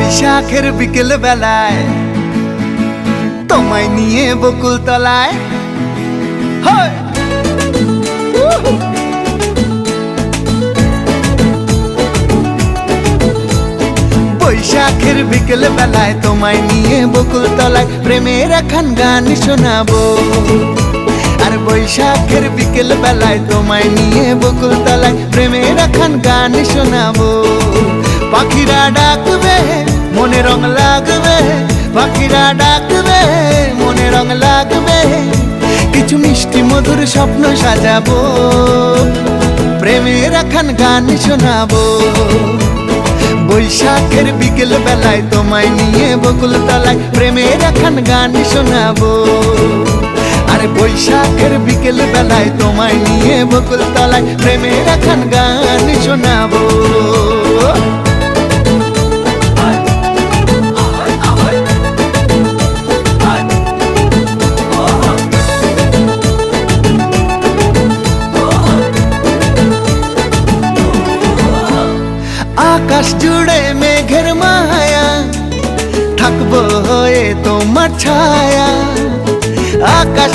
বৈশাখের বিকেল বেলায় তোমায় নিয়ে বকুল তলায় বৈশাখের বিকেল বেলায় তোমায় নিয়ে বকুল তলায় প্রেমের একখান গান শোনাবো। আর বৈশাখের বিকেল বেলায় তোমায় নিয়ে বকুল তলায় প্রেমের একখান গান শোনাবো। পাখিরা ডাকবে মনে রং লাগবে, পাখিরা ডাকবে মনে রং লাগবে, কিছু মিষ্টি মধুর স্বপ্ন সাজাবো, প্রেমের একখান গান শোনাবো। বৈশাখের বিকেল বেলায় তোমায় নিয়ে বকুল তলায় প্রেমের একখান গান শোনাবো। আরে বৈশাখের বিকেল বেলায় তোমায় নিয়ে বকুল তলায় প্রেমের একখান গান শোনাবো। আকাশ জুড়ে মেঘের মায়া, থাকবো হয়ে তোমার ছায়া। আকাশ